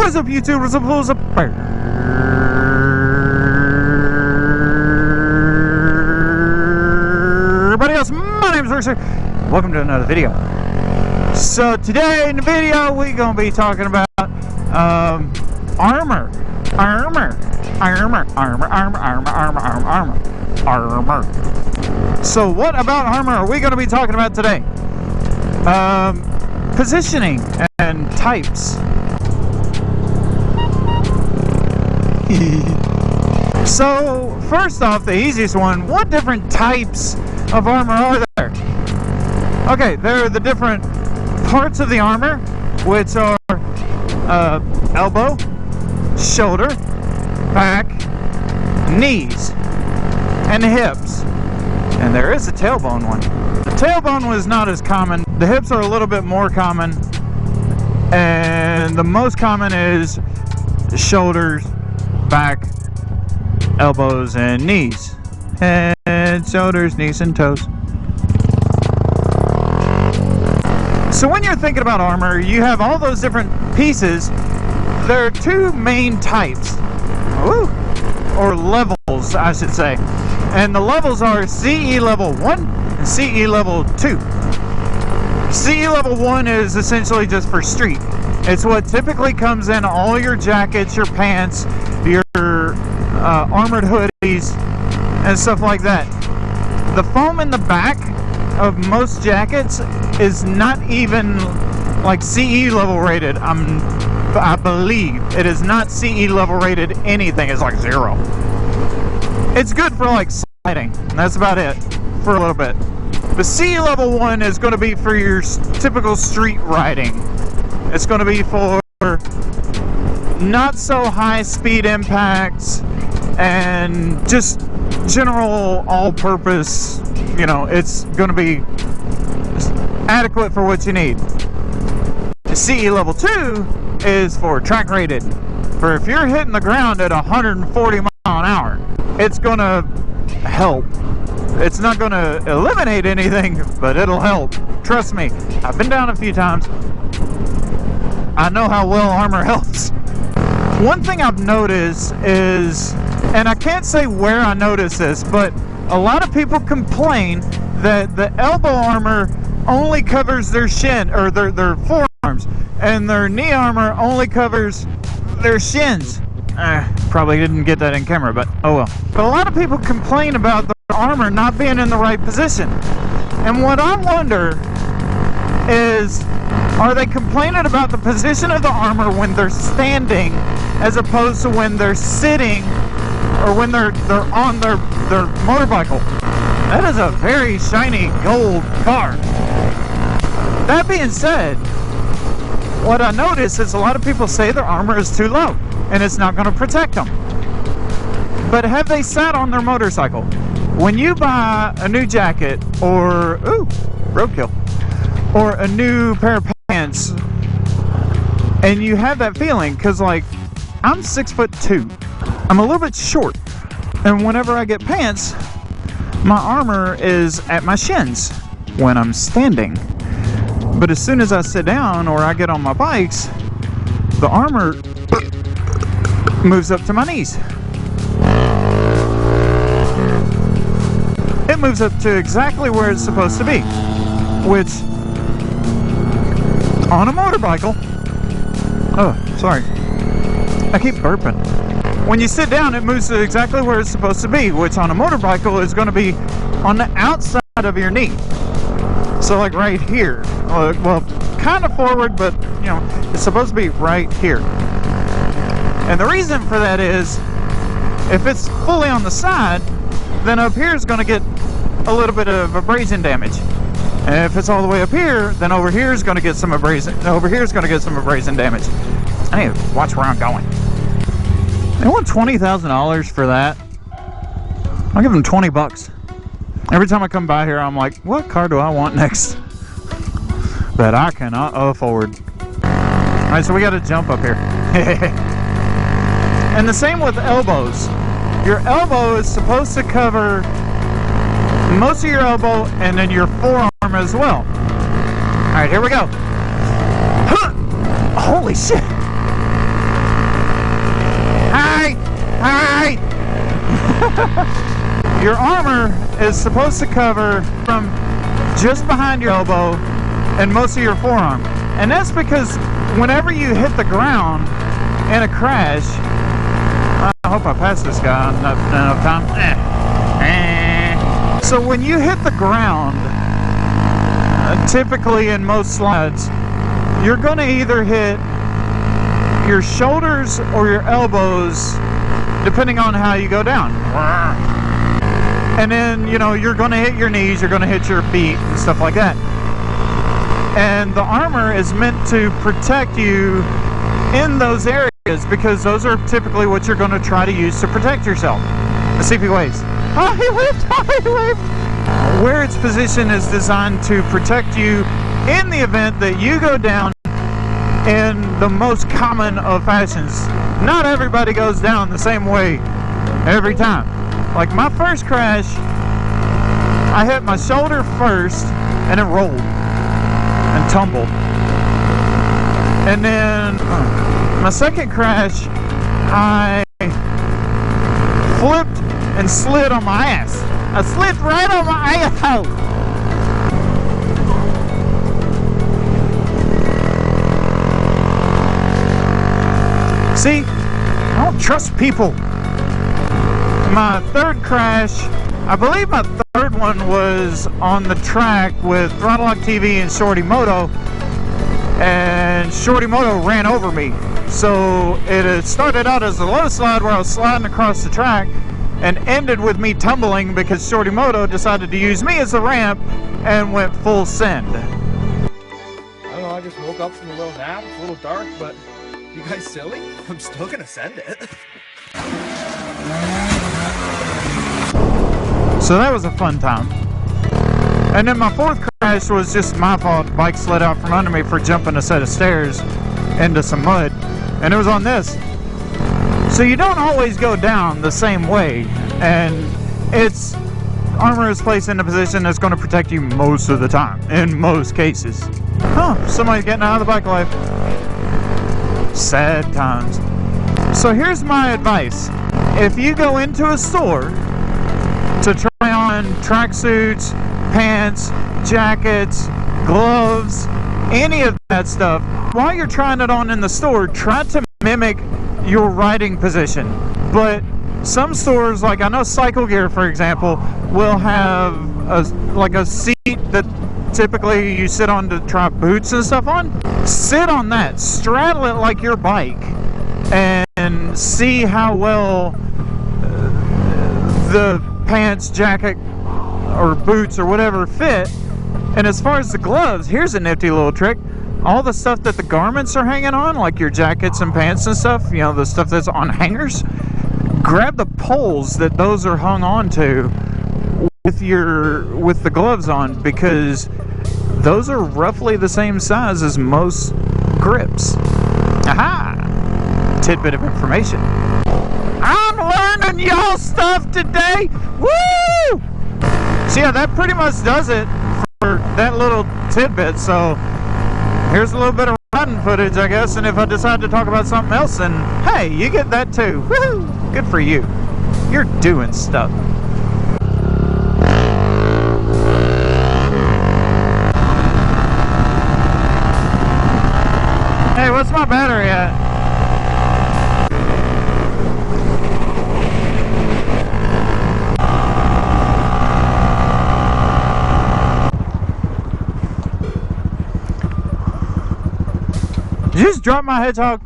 What's up, YouTube? What's up, everybody else? My name is Rookzer. Welcome to another video. So today in the video, we're going to be talking about armor. So what about armor are we going to be talking about today? Positioning and types. So first off, the easiest one, what different types of armor are there? Okay, there are the different parts of the armor, which are elbow, shoulder, back, knees, and hips. And there is a tailbone one. The tailbone was not as common. The hips are a little bit more common. And the most common is shoulders, back, elbows, and knees. Head, shoulders, knees, and toes. So when you're thinking about armor, you have all those different pieces. There are two main types. Ooh. Or levels, I should say. And the levels are CE level 1 and CE level 2. CE level 1 is essentially just for street. It's what typically comes in all your jackets, your pants, your armored hoodies, and stuff like that. The foam in the back of most jackets is not even like CE level rated. I believe it is not CE level rated anything. It's like 0. It's good for like sliding. That's about it for a little bit. The CE level 1 is going to be for your typical street riding. It's going to be for not so high speed impacts and just general all-purpose, you know, it's going to be adequate for what you need. The CE level 2 is for track rated. For if you're hitting the ground at 140 miles an hour, it's going to help. It's not going to eliminate anything, but it'll help. Trust me, I've been down a few times. I know how well armor helps. One thing I've noticed is, and I can't say where I noticed this, but a lot of people complain that the elbow armor only covers their shin, or their forearms, and their knee armor only covers their shins. Probably didn't get that in camera, but oh well. But a lot of people complain about the armor not being in the right position. And what I wonder is, are they complaining about the position of the armor when they're standing as opposed to when they're sitting or when they're on their motorcycle? That is a very shiny gold car. That being said, what I notice is a lot of people say their armor is too low and it's not going to protect them. But have they sat on their motorcycle? When you buy a new jacket or, ooh, roadkill, or a new pair of pants, and you have that feeling, because like, I'm 6'2". I'm a little bit short. And whenever I get pants, my armor is at my shins when I'm standing. But as soon as I sit down or I get on my bikes, the armor moves up to my knees. It moves up to exactly where it's supposed to be, which on a motorcycle, oh, sorry, I keep burping. When you sit down, it moves to exactly where it's supposed to be, which on a motorcycle is going to be on the outside of your knee. So like right here, well, kind of forward, but you know, it's supposed to be right here. And the reason for that is, if it's fully on the side, then up here is going to get a little bit of abrasion damage. And if it's all the way up here, then over here is going to get some abrasion. Over here is going to get some abrasion damage. I need to watch where I'm going. They want $20,000 for that. I'll give them 20 bucks. Every time I come by here, I'm like, what car do I want next that I cannot afford? All right, so we got to jump up here. And the same with elbows. Your elbow is supposed to cover most of your elbow and then your forearm as well. All right, here we go. Holy shit. Your armor is supposed to cover from just behind your elbow and most of your forearm. And that's because whenever you hit the ground in a crash, I hope I pass this guy enough time. So when you hit the ground, typically in most slides, you're going to either hit your shoulders or your elbows, depending on how you go down. And then, you know, you're going to hit your knees, you're going to hit your feet and stuff like that. And the armor is meant to protect you in those areas because those are typically what you're going to try to use to protect yourself. Let's see if he waves. Oh, he waved! Oh, he waved! Where its position is designed to protect you in the event that you go down in the most common of fashions. Not everybody goes down the same way every time. Like my first crash, I hit my shoulder first and it rolled and tumbled. And then my second crash, I flipped and slid on my ass. I slid right on my ass. See, I don't trust people. My third crash, I believe my third one was on the track with Throttle Lock TV and Shorty Moto, and Shorty Moto ran over me. So it started out as a low slide where I was sliding across the track and ended with me tumbling because Shorty Moto decided to use me as a ramp and went full send. I don't know, I just woke up from a little nap. It's a little dark, but you guys silly? I'm still gonna send it. So that was a fun time. And then my fourth crash was just my fault. Bike slid out from under me for jumping a set of stairs into some mud. And it was on this. So you don't always go down the same way. And its armor is placed in a position that's going to protect you most of the time. In most cases. Huh, somebody's getting out of the bike life. Sad times. So here's my advice. If you go into a store to try on tracksuits, pants, jackets, gloves, any of that stuff, while you're trying it on in the store, try to mimic your riding position. But some stores, like I know Cycle Gear for example, will have a seat that typically you sit on to try boots and stuff on. Sit on that, straddle it like your bike, and see how well the pants, jacket, or boots or whatever fit. And as far as the gloves, here's a nifty little trick. All the stuff that the garments are hanging on, like your jackets and pants and stuff, you know, the stuff that's on hangers, grab the poles that those are hung on to with the gloves on, because those are roughly the same size as most grips. Aha! Tidbit of information. I'm learning y'all stuff today! Woo! So yeah, that pretty much does it for that little tidbit. So here's a little bit of riding footage, I guess, and if I decide to talk about something else, then hey, you get that too. Woohoo! Good for you. You're doing stuff. Hey, what's my battery at? Did you just drop my hedgehog?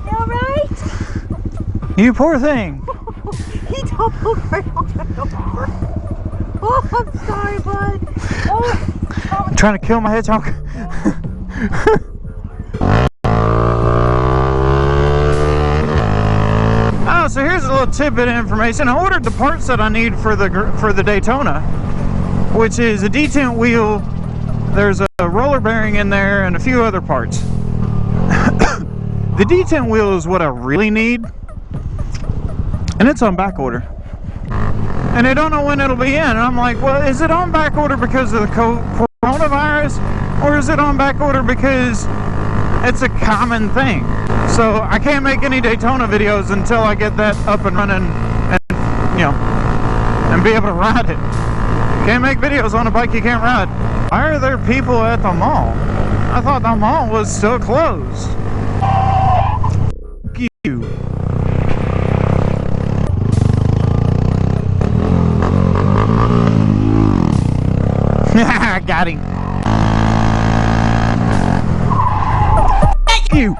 You alright? You poor thing. He toppled right on the door. Oh, I'm sorry, bud. Oh, Trying to kill my hedgehog. Oh, so here's a little tidbit of information. I ordered the parts that I need for the Daytona, which is a detent wheel. There's a roller bearing in there and a few other parts. The detent wheel is what I really need, and it's on back order. And I don't know when it'll be in. And I'm like, well, is it on back order because of the coronavirus, or is it on back order because It's a common thing. So I can't make any Daytona videos until I get that up and running and, you know, and be able to ride it. Can't make videos on a bike you can't ride. Why are there people at the mall? I thought the mall was still closed. F you. Got him. F you.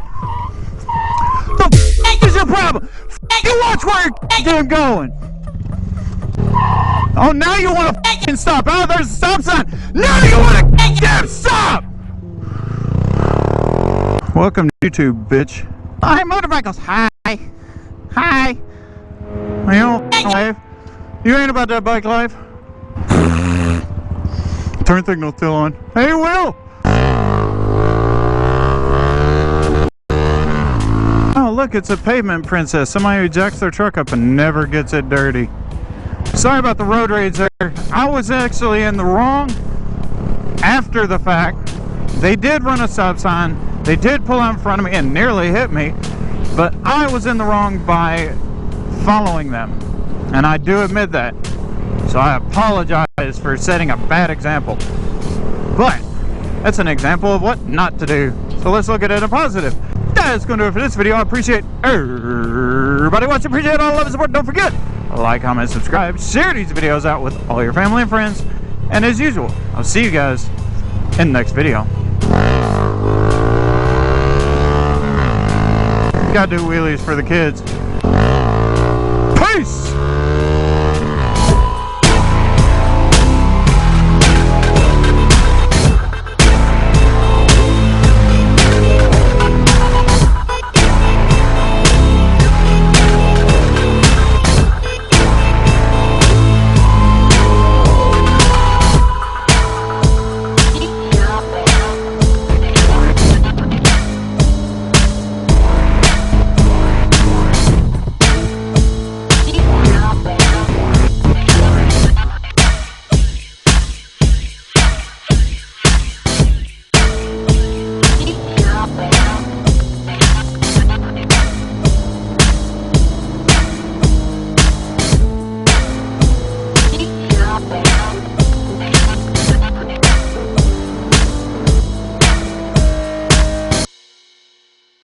The f is your problem? F you, watch where you're damn going. Oh, now you want to f***ing stop. Oh, there's a stop sign. Now you want to f***ing stop. Welcome to YouTube, bitch. Hi, motorcycles. Hi. Hi. You don't life. You ain't about that bike life. Turn signal still on. Hey, Will. Oh, look, it's a pavement princess. Somebody who jacks their truck up and never gets it dirty. Sorry about the road rage there. I was actually in the wrong after the fact. They did run a stop sign. They did pull out in front of me and nearly hit me. But I was in the wrong by following them. And I do admit that. So I apologize for setting a bad example. But that's an example of what not to do. So let's look at it in a positive. That's going to do it for this video. I appreciate everybody watching. Appreciate all the love and support. Don't forget, like, comment, subscribe, share these videos out with all your family and friends. And as usual, I'll see you guys in the next video. Gotta do wheelies for the kids. Peace!